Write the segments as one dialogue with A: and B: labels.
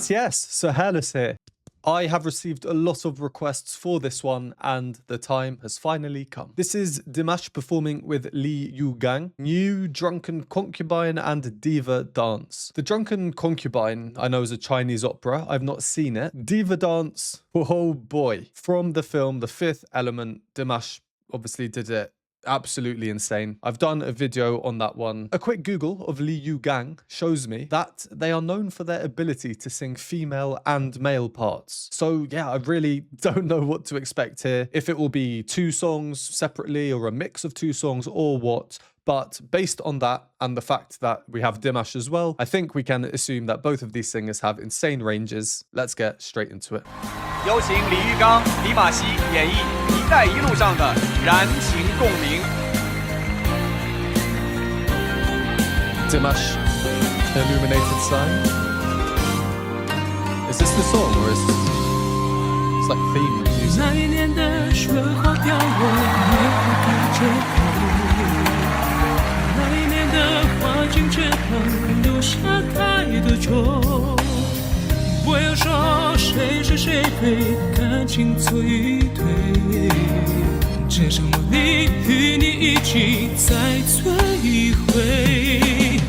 A: Yes, so Hairless here. I have received a lot of requests for this one and the time has finally come. This is Dimash performing with Li YuGang, new Drunken Concubine and Diva Dance. The Drunken Concubine I know is a Chinese opera, I've not seen it. Diva Dance, oh boy. From the film The Fifth Element, Dimash obviously did it absolutely insane. I've done a video on that one. A quick Google of Li YuGang shows me that they are known for their ability to sing female and male parts. So yeah, I really don't know what to expect here. If it will be two songs separately or a mix of two songs or what. But based on that and the fact that we have Dimash as well, I think we can assume that both of these singers have insane ranges. Let's get straight into it.
B: 有请李玉刚、迪玛希演绎《一带一路》上的燃情共鸣。
A: Dimash, illuminated sign. Is this the song or is it's like theme music?
C: 那一年的雪花飘落，没有低着头。那一年的花径却旁留下太多愁。不要说谁是谁非，感情退一退。这场梦里与你一起再摧毁。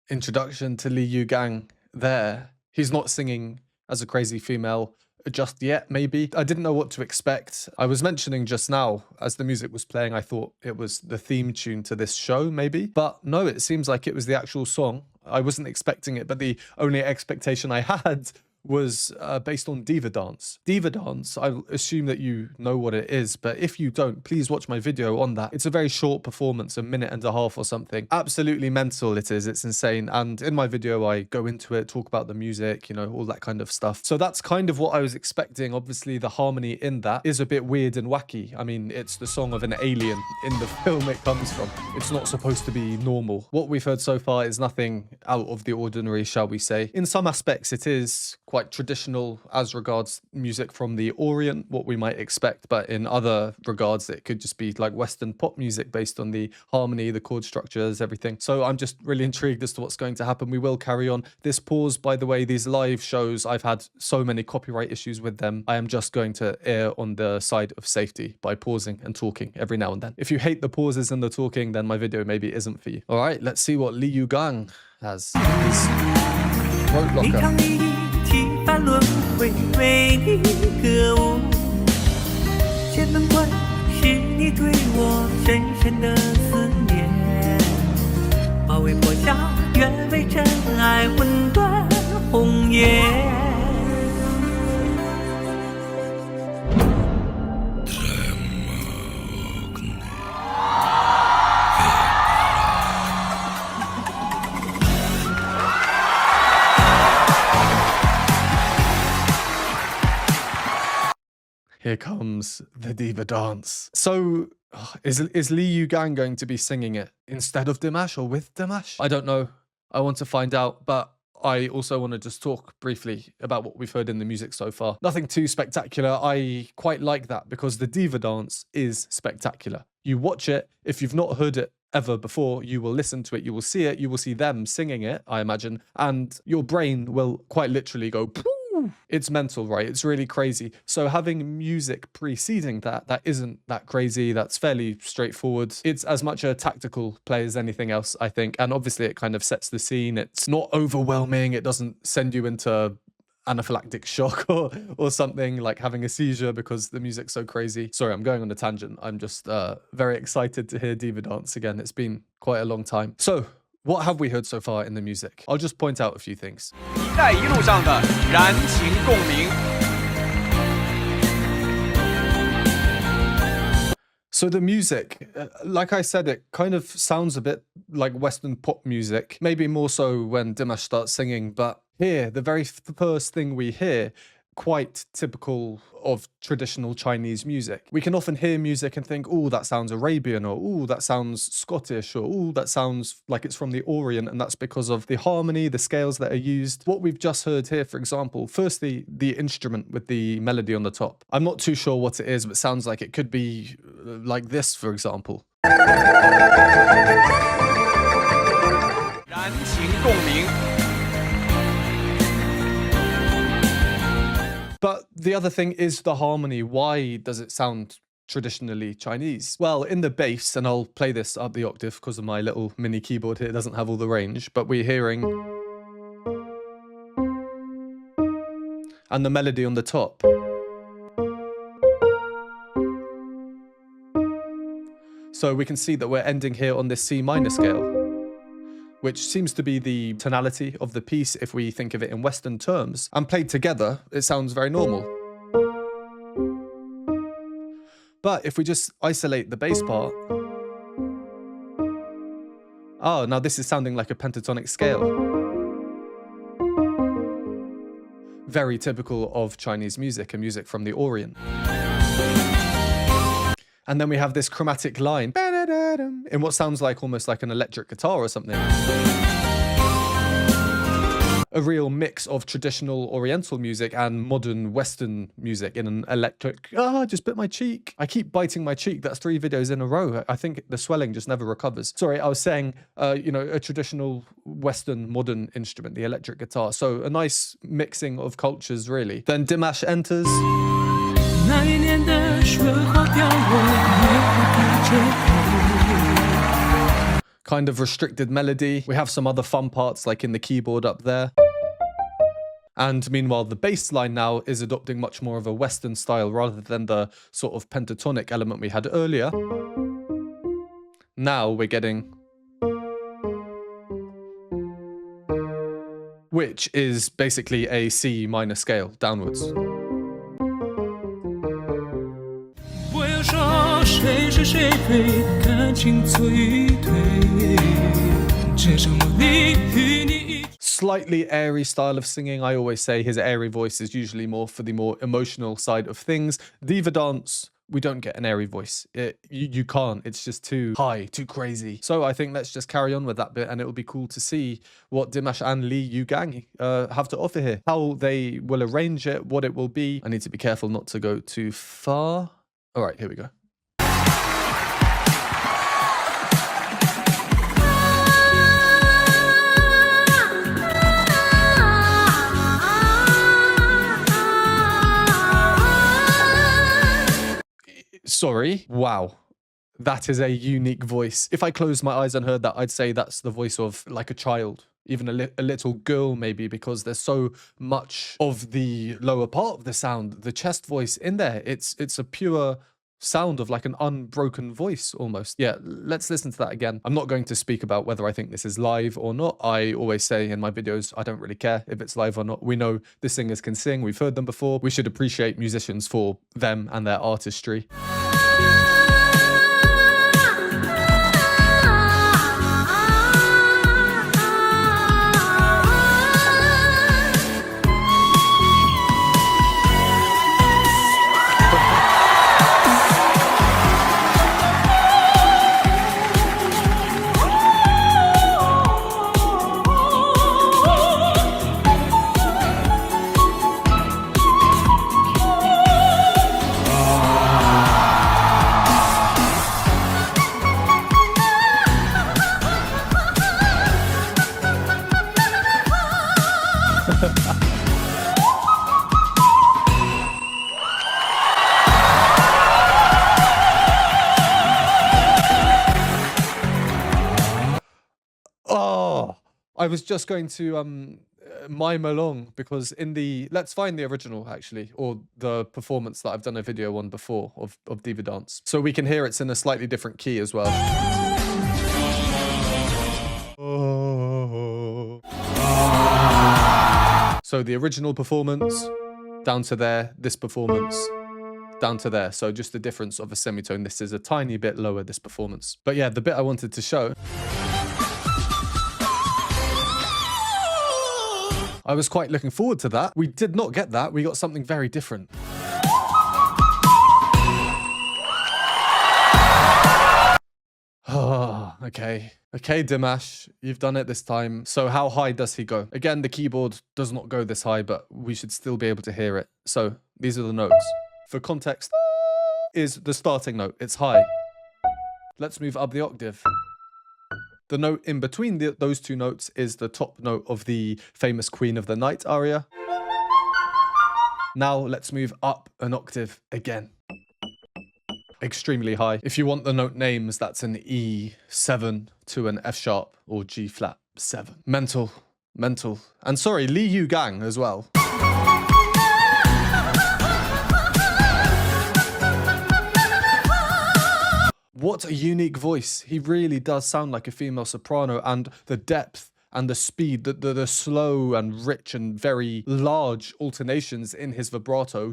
A: Introduction to Li YuGang there. He's not singing as a crazy female just yet, maybe. I didn't know what to expect. I was mentioning just now, as the music was playing, I thought it was the theme tune to this show, maybe. But no, it seems like it was the actual song. I wasn't expecting it, but the only expectation I had was based on Diva Dance. Diva Dance, I assume that you know what it is, but if you don't, please watch my video on that. It's a very short performance, a minute and a half or something. Absolutely mental it is, it's insane. And in my video, I go into it, talk about the music, you know, all that kind of stuff. So that's kind of what I was expecting. Obviously, the harmony in that is a bit weird and wacky. I mean, it's the song of an alien in the film it comes from. It's not supposed to be normal. What we've heard so far is nothing out of the ordinary, shall we say. In some aspects, it is quite traditional as regards music from the Orient, what we might expect, but in other regards it could just be like Western pop music based on the harmony, the chord structures, everything. So I'm just really intrigued as to what's going to happen. We will carry on. This pause, by the way, these live shows, I've had so many copyright issues with them. I am just going to err on the side of safety by pausing and talking every now and then. If you hate the pauses and the talking, then my video maybe isn't for you. All right, let's see what Li YuGang has. His throat locker.
D: 把轮回为你歌舞，千门关是你对我深深的思念，马嵬坡下愿为真爱魂断红颜。
A: Here comes the Diva Dance. So, is Li YuGang going to be singing it instead of Dimash or with Dimash? I don't know. I want to find out, but I also want to just talk briefly about what we've heard in the music so far. Nothing too spectacular. I quite like that because the Diva Dance is spectacular. You watch it, if you've not heard it ever before, you will listen to it, you will see it, you will see them singing it, I imagine, and your brain will quite literally go, poof. It's mental, right? It's really crazy. So having music preceding that isn't that crazy. That's fairly straightforward. It's as much a tactical play as anything else, I think. And obviously it kind of sets the scene. It's not overwhelming. It doesn't send you into anaphylactic shock or something like having a seizure because the music's so crazy. Sorry, I'm going on a tangent. I'm just very excited to hear Diva Dance again. It's been quite a long time. So, what have we heard so far in the music? I'll just point out a few things.
B: 一带一路上的燃情共鸣。
A: So the music, like I said, it kind of sounds a bit like Western pop music, maybe more so when Dimash starts singing, but here, the very first thing we hear, quite typical of traditional Chinese music. We can often hear music and think, oh, that sounds Arabian, or oh, that sounds Scottish, or oh, that sounds like it's from the Orient, and that's because of the harmony, the scales that are used. What we've just heard here, for example, firstly, the instrument with the melody on the top. I'm not too sure what it is, but it sounds like it could be like this, for example.
B: 燃情共鸣。
A: But the other thing is the harmony. Why does it sound traditionally Chinese? Well, in the bass, and I'll play this up the octave because of my little mini keyboard here, it doesn't have all the range, but we're hearing... and the melody on the top. So we can see that we're ending here on this C minor scale, which seems to be the tonality of the piece if we think of it in Western terms. And played together, it sounds very normal. But if we just isolate the bass part... oh, now this is sounding like a pentatonic scale. Very typical of Chinese music and music from the Orient. And then we have this chromatic line in what sounds like almost like an electric guitar or something. A real mix of traditional Oriental music and modern Western music in an electric... ah, I just bit my cheek. I keep biting my cheek. That's 3 videos in a row. I think the swelling just never recovers. Sorry, I was saying, you know, a traditional Western modern instrument, the electric guitar. So a nice mixing of cultures, really. Then Dimash enters.
C: 那一年的雪花掉落，也不低着头。
A: Kind of restricted melody. We have some other fun parts like in the keyboard up there. And meanwhile, the bass line now is adopting much more of a Western style rather than the sort of pentatonic element we had earlier. Now we're getting... which is basically a C minor scale downwards.
C: 不要说谁是谁非，感情错与对，只剩我你与你一。
A: Slightly airy style of singing. I always say his airy voice is usually more for the more emotional side of things. Diva Dance, we don't get an airy voice. You can't. It's just too high, too crazy. So I think let's just carry on with that bit, and it will be cool to see what Dimash and Li YuGang have to offer here. How they will arrange it, what it will be. I need to be careful not to go too far. All right, here we go. Sorry. Wow. That is a unique voice. If I closed my eyes and heard that, I'd say that's the voice of like a child, even a little girl maybe, because there's so much of the lower part of the sound, the chest voice in there. It's a pure sound of like an unbroken voice almost. Yeah, let's listen to that again. I'm not going to speak about whether I think this is live or not. I always say in my videos, I don't really care if it's live or not. We know the singers can sing. We've heard them before. We should appreciate musicians for them and their artistry. Oh, I was just going to mime along because in the... let's find the original actually, or the performance that I've done a video on before of Diva Dance. So we can hear it's in a slightly different key as well. So the original performance, down to there, this performance, down to there. So just the difference of a semitone. This is a tiny bit lower, this performance. But yeah, the bit I wanted to show... I was quite looking forward to that. We did not get that. We got something very different. Oh, okay. Okay, Dimash, you've done it this time. So how high does he go? Again, the keyboard does not go this high, but we should still be able to hear it. So these are the notes. For context, is the starting note. It's high. Let's move up the octave. The note in between those two notes is the top note of the famous Queen of the Night aria. Now let's move up an octave again. Extremely high. If you want the note names, that's an E7 to an F sharp or G flat 7. Mental. Mental. And sorry, Li YuGang as well. What a unique voice. He really does sound like a female soprano, and the depth and the speed, the slow and rich and very large alternations in his vibrato,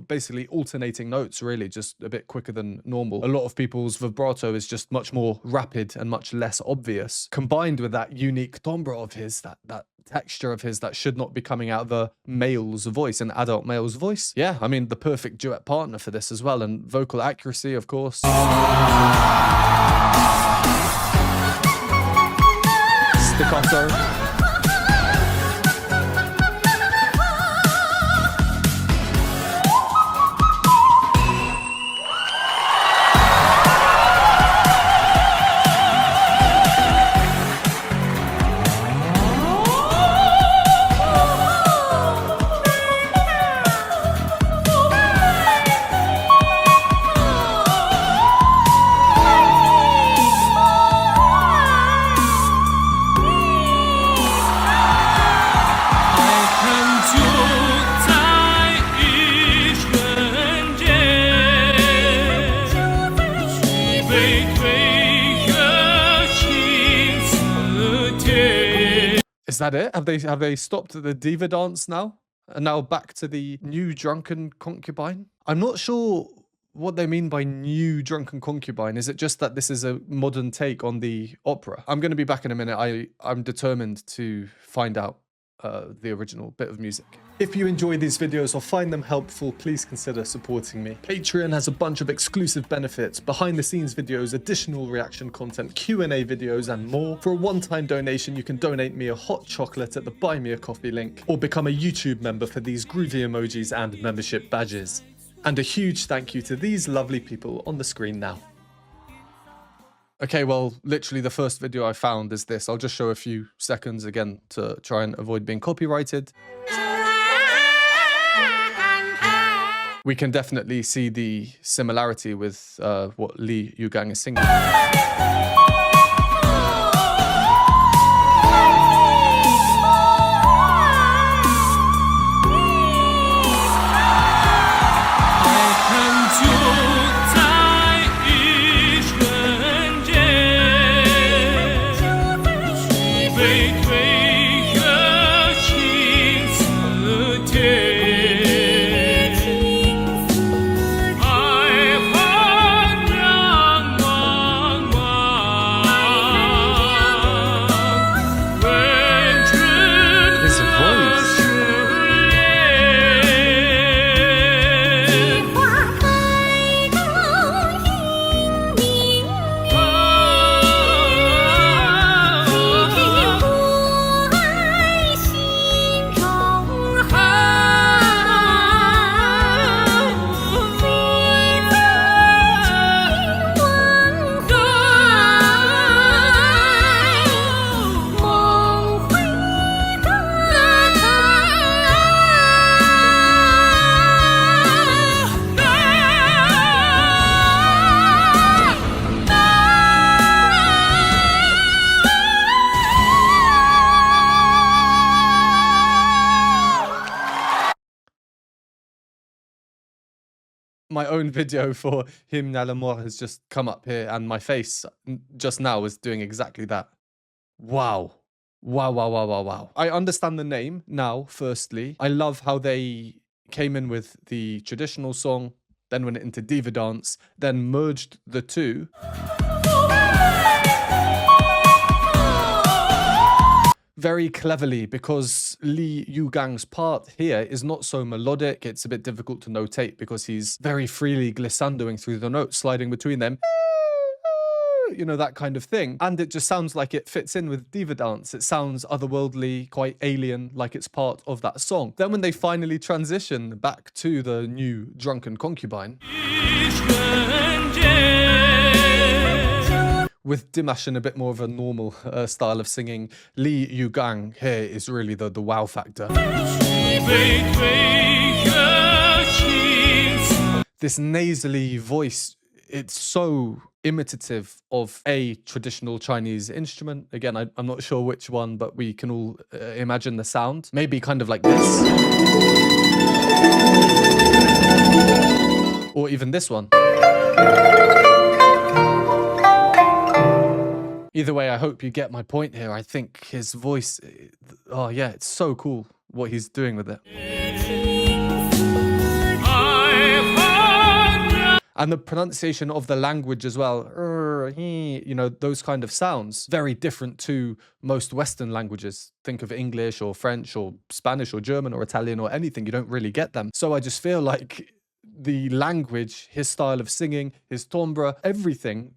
A: basically alternating notes, really, just a bit quicker than normal. A lot of people's vibrato is just much more rapid and much less obvious, combined with that unique timbre of his, that texture of his that should not be coming out of a male's voice, an adult male's voice. Yeah, I mean, the perfect duet partner for this as well, and vocal accuracy, of course. Staccato. Is that it? Have they stopped at the diva dance now? And now back to the new Drunken Concubine? I'm not sure what they mean by new Drunken Concubine. Is it just that this is a modern take on the opera? I'm going to be back in a minute. I'm determined to find out the original bit of music. If you enjoy these videos or find them helpful, please consider supporting me. Patreon has a bunch of exclusive benefits, behind the scenes videos, additional reaction content, Q&A videos, and more. For a one-time donation, you can donate me a hot chocolate at the Buy Me a Coffee link, or become a YouTube member for these groovy emojis and membership badges. And a huge thank you to these lovely people on the screen now. Okay, well, literally the first video I found is this. I'll just show a few seconds again to try and avoid being copyrighted. We can definitely see the similarity with what Li YuGang is singing. My own video for Hymne à l'amour has just come up here, and my face just now is doing exactly that. Wow. Wow, wow, wow, wow, wow. I understand the name now, firstly. I love how they came in with the traditional song, then went into diva dance, then merged the two. Very cleverly, because Li YuGang's part here is not so melodic. It's a bit difficult to notate because he's very freely glissandoing through the notes, sliding between them. You know, that kind of thing. And it just sounds like it fits in with diva dance. It sounds otherworldly, quite alien, like it's part of that song. Then when they finally transition back to the new Drunken Concubine, with Dimash in a bit more of a normal style of singing, Li YuGang here is really the wow factor. This nasally voice, it's so imitative of a traditional Chinese instrument. Again, I'm not sure which one, but we can all imagine the sound. Maybe kind of like this. Or even this one. Either way, I hope you get my point here. I think his voice, oh yeah, it's so cool what he's doing with it. And the pronunciation of the language as well, you know, those kind of sounds, very different to most Western languages. Think of English or French or Spanish or German or Italian or anything, you don't really get them. So I just feel like the language, his style of singing, his timbre, everything,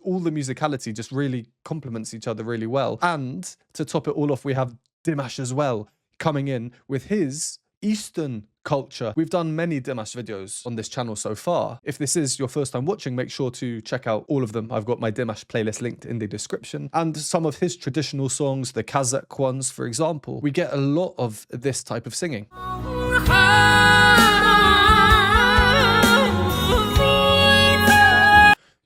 A: all the musicality just really complements each other really well. And to top it all off, we have Dimash as well, coming in with his Eastern culture. We've done many Dimash videos on this channel so far. If this is your first time watching, make sure to check out all of them. I've got my Dimash playlist linked in the description. And some of his traditional songs, the Kazakh ones, for example, we get a lot of this type of singing.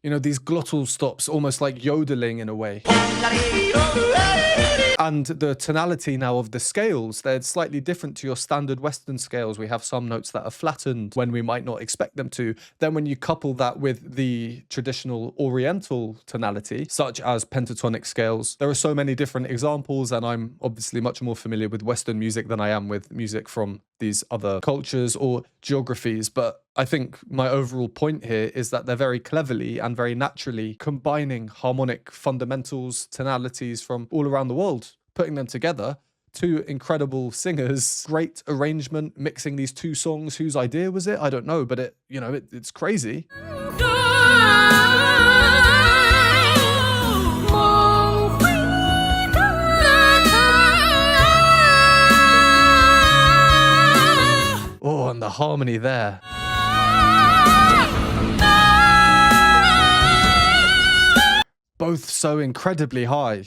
A: You know, these glottal stops, almost like yodeling in a way. And the tonality now of the scales, they're slightly different to your standard Western scales. We have some notes that are flattened when we might not expect them to. Then when you couple that with the traditional Oriental tonality, such as pentatonic scales, there are so many different examples, and I'm obviously much more familiar with Western music than I am with music from these other cultures or geographies. But I think my overall point here is that they're very cleverly and very naturally combining harmonic fundamentals, tonalities from all around the world, putting them together. Two incredible singers, great arrangement, mixing these two songs. Whose idea was it? I don't know, but it's crazy. Oh, and the harmony there. Both so incredibly high.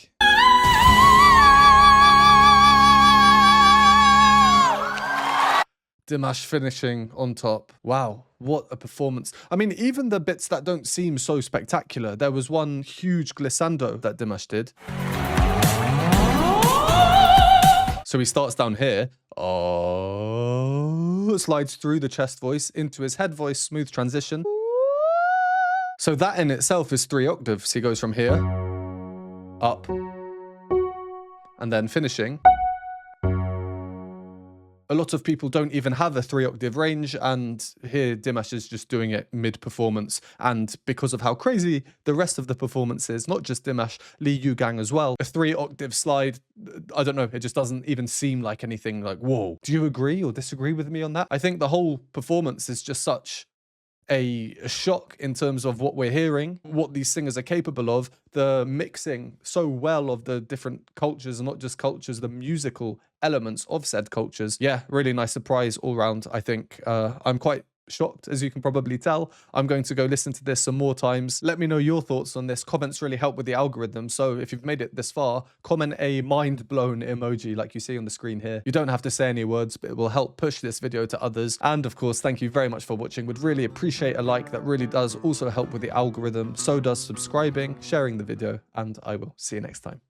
A: Dimash finishing on top. Wow, what a performance. I mean, even the bits that don't seem so spectacular. There was one huge glissando that Dimash did. So he starts down here. Oh, slides through the chest voice into his head voice, smooth transition. So that in itself is 3 octaves. He goes from here, up, and then finishing. A lot of people don't even have a 3-octave range, and here Dimash is just doing it mid-performance. And because of how crazy the rest of the performance is, not just Dimash, Li YuGang as well, a 3-octave slide, I don't know, it just doesn't even seem like anything like, whoa. Do you agree or disagree with me on that? I think the whole performance is just such a shock in terms of what we're hearing, what these singers are capable of, the mixing so well of the different cultures, and not just cultures, the musical elements of said cultures. Yeah, really nice surprise all round, I think. I'm quite shocked, as you can probably tell. I'm going to go listen to this some more times. Let me know your thoughts on this. Comments really help with the algorithm. So if you've made it this far, comment a mind blown emoji like you see on the screen here. You don't have to say any words, but it will help push this video to others. And of course, thank you very much for watching. Would really appreciate a like. That really does also help with the algorithm. So does subscribing, sharing the video, and I will see you next time.